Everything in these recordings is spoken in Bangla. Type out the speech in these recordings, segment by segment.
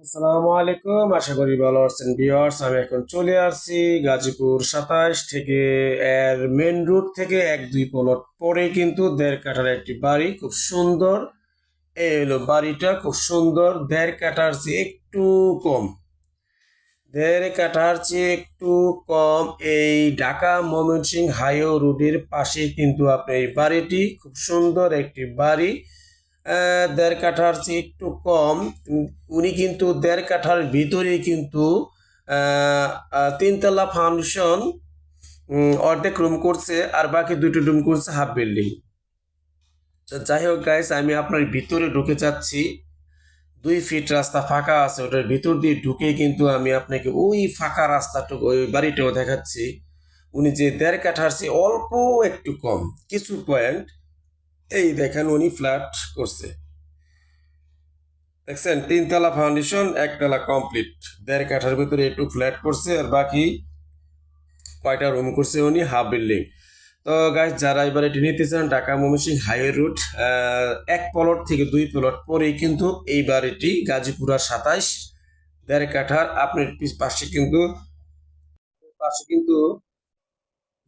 আসসালামু আলাইকুম, আশা করি ভালো আছেন ভিউয়ার্স। আমি এখন চলে আসছি গাজীপুর 27 থেকে। এর মেন রুট থেকে 1-2 প্লট পরে কিন্তু 1.5 কাঠার একটি বাড়ি, খুব সুন্দর। এই হলো বাড়িটা, খুব সুন্দর। 1.5 কাঠার চেয়ে একটু কম, 1.5 কাঠার চেয়ে একটু কম। এই ঢাকা ময়মনসিংহ হাইওয়ে রোডের পাশে কিন্তু আপনার এই বাড়িটি, খুব সুন্দর একটি বাড়ি। 1.5 কাঠার চেয়ে একটু কম। উনি কিন্তু 1.5 কাঠার ভিতরে কিন্তু 3 তলা ফাউন্ডেশন, অর্ধেক রুম করছে, আর বাকি 2টি রুম করছে হাফ বিল্ডিং। যাই হোক গাইস, আমি আপনার ভিতরে ঢুকে যাচ্ছি। 2 ফিট রাস্তা ফাঁকা আছে, ওটার ভিতর দিয়ে ঢুকে কিন্তু আমি আপনাকে ওই ফাঁকা রাস্তাটুকু, ওই বাড়িটাও দেখাচ্ছি। উনি যে 1.5 কাঠার চেয়ে অল্প একটু কম কিছু পয়েন্ট, এই দেখেন উনি ফ্ল্যাট করছে। দেখছেন, 3 তলা ফাউন্ডেশন, 1 তলা কমপ্লিট, 1.5 কাঠার ভিতরে একটু ফ্ল্যাট করছে, আর বাকি কয়টা রুম করছে উনি হাফ বিল্ডিং। তো গাইস, যারা এবার এটি নিতে চান, Dhaka Mymensingh highway root, 1 plot থেকে 2 প্লট পরেই কিন্তু এই বাড়িটি, গাজীপুরা 27, 1.5 কাঠার। আপনার পাশে কিন্তু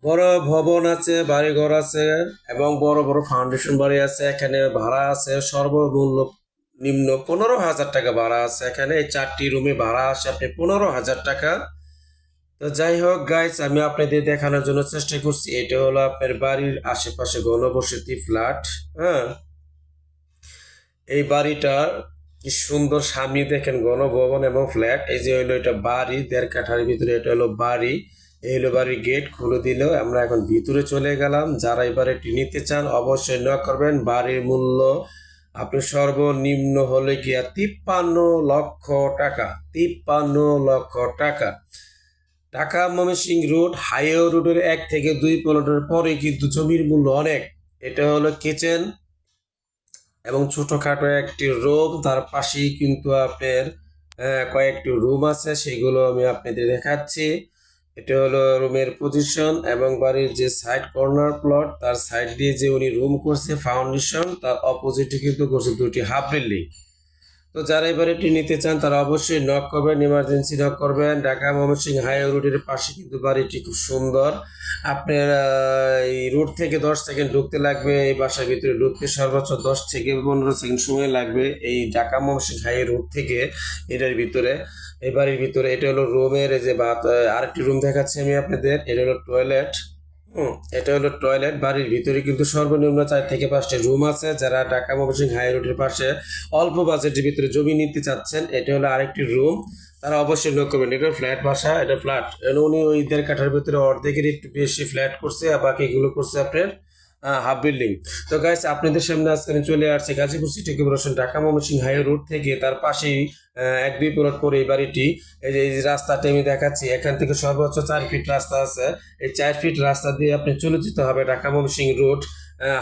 বড় ভবন আছে, বাড়িঘর আছে, এবং বড় বড় ফাউন্ডেশন বাড়ি আছে। এখানে ভাড়া আছে সর্বমূল্য নিম্ন 15,000 টাকা ভাড়া আছে। এখানে এই 4টি রুমে ভাড়া আসে আপনি 15,000 টাকা। তো যাই হোক গাইস, আমি আপনাদের দেখানোর জন্য চেষ্টা করছি। এটা হলো আপনার বাড়ির আশেপাশে ঘনবসতি ফ্ল্যাট। হ্যাঁ, এই বাড়িটার কি সুন্দর, সামনে দেখেন গণভবন এবং ফ্ল্যাট। এই যে হলো এটা বাড়ি, 1.5 কাঠার ভিতরে এটা হলো বাড়ি। এই হলো বাড়ির গেট খুলে দিল, আমরা এখন ভিতরে চলে গেলাম। যারা এই বাড়িটি নিতে চান অবশ্যই নক করবেন। বাড়ির মূল্য আপনি সর্বনিম্ন হলে গিয়া 53 লক্ষ টাকা, 53 লক্ষ টাকা। ঢাকা ময়মনসিংহ রোড হাইওয়ে রোডের 1 থেকে 2 প্লটের পরে কিন্তু জমির মূল্য অনেক। এটা হলো কিচেন এবং ছোটখাটো একটি রুম, তার পাশেই কিন্তু আপনার কয়েকটি রুম আছে, সেগুলো আমি আপনাদের দেখাচ্ছি। এটা হলো রুমের পজিশন, এবং বাড়ির যে সাইড কর্নার প্লট, তার সাইড দিয়ে যে উনি রুম করছে ফাউন্ডেশন, তার অপোজিটে কিন্তু করছে 2টি হাফ বিল্ডিং। তো যারা এই বাড়িটি নিতে চান তারা অবশ্যই নক করবেন, ইমার্জেন্সি নক করবেন। ঢাকা ময়মনসিংহ হাইওয়ে রোডের পাশে কিন্তু বাড়িটি খুব সুন্দর। আপনার এই রোড থেকে 10 সেকেন্ড ঢুকতে লাগবে, এই বাসার ভিতরে ঢুকতে সর্বোচ্চ 10 থেকে 15 সেকেন্ড সময় লাগবে। এই ঢাকা ময়মনসিংহ হাইওয়ে রোড থেকে এটার ভিতরে, এই বাড়ির ভিতরে। এটা হলো রুমের, এই যে আরেকটি রুম দেখাচ্ছি আমি আপনাদের। এটা হলো টয়লেট। এটা হলো টয়লেট। বাড়ির ভিতরে কিন্তু সর্বনিম্ন 4 থেকে 5টি রুম আছে। যারা ঢাকা ময়মনসিংহ হাই রোডের পাশে অল্প বাজেটের ভিতরে জমি নিতে চাচ্ছেন, এটা হলো আরেকটি রুম, তারা অবশ্যই নোট করবেন। এটা ফ্ল্যাট বাসা, এটা ফ্ল্যাট। উনি ওই 1.5 কাঠার ভিতরে অর্ধেকের একটু বেশি ফ্ল্যাট করছে, আর বাকিগুলো করছে আপনার হাফ বিল্ডিং। তো গাইস, আপনাদের সামনে আজকে আমি চলে আসছে Gazipur city corporation Dhaka Mymensingh highway road থেকে, তার পাশেই 1-2 প্লট পরে এই বাড়িটি। এই যে রাস্তাটা আমি দেখাচ্ছি, এখান থেকে সর্বোচ্চ 4 ফিট রাস্তা আছে। এই 4 ফিট রাস্তা দিয়ে আপনি চলে যেতে হবে ঢাকা ময়মনসিংহ রোড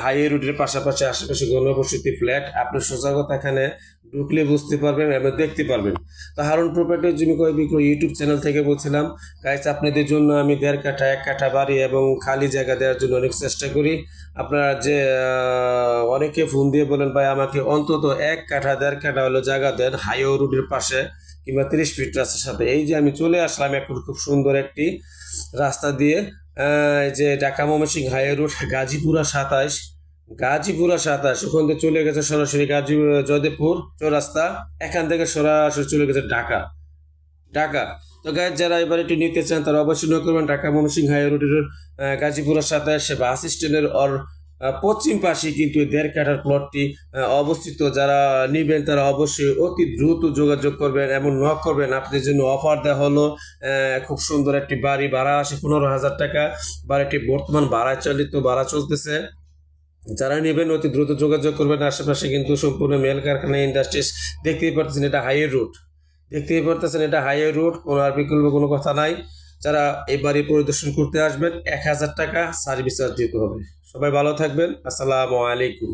হাইওয়ে রোডের পাশাপাশি আশেপাশে ঘনবসতি ফ্ল্যাট। আপনি সোজা কথা এখানে ঢুকলে বুঝতে পারবেন এবং দেখতে পারবেন। তো হারুন প্রপার্টি জমি ক্রয় বিক্রয় ইউটিউব চ্যানেল থেকে বলছিলাম। গাইস, আপনাদের জন্য আমি 1.5 কাঠা 1 কাঠা বাড়ি এবং খালি জায়গা দেওয়ার জন্য অনেক চেষ্টা করি। আপনারা যে অনেকে ফোন দিয়ে বলেন, ভাই আমাকে অন্তত 1 কাঠা 1.5 কাঠা হলো জায়গা দেন হাইওয়ে রোডের পাশে, কিংবা 30 ফিট রাস্তার সাথে। এই যে আমি চলে আসলাম এখন খুব সুন্দর একটি রাস্তা দিয়ে, এই যে ঢাকা ময়মনসিংহ হাইওয়ে রোড, গাজীপুরা 27, ওখান থেকে চলে গেছে সরাসরি জয়দেবপুর চৌরাস্তা। এখান থেকে সরাসরি চলে গেছে ঢাকা। ঢাকা তো গাইজ, যারা এবার এটি নিতে চান তারা অবশ্যই নক করবেন। ঢাকা ময়মনসিংহ হাইওয়ে রোডের গাজীপুরা 27 বাস স্ট্যান্ডের পশ্চিম পাশে কিন্তু 1.5 কাঠার প্লটটি অবস্থিত। যারা নিবেন তারা অবশ্যই অতি দ্রুত যোগাযোগ করবেন এবং নক করবেন। আপনাদের জন্য অফার দেওয়া হলো, খুব সুন্দর একটি বাড়ি, ভাড়া আসে 15,000 টাকা। বাড়িটি বর্তমান ভাড়া চলতেছে। যারা নেবেন অতি দ্রুত যোগাযোগ করবেন। আশেপাশে কিন্তু সম্পূর্ণ মেল কারখানা, ইন্ডাস্ট্রিজ। দেখতেই পারতেছেন এটা হাইওয়ে রুট, কোনো আর বিকল্প কোনো কথা নাই। যারা এই বাড়ি পরিদর্শন করতে আসবেন 1,000 টাকা সার্ভিস চার্জ দিতে হবে। সবাই ভালো থাকবেন, আসসালামু আলাইকুম।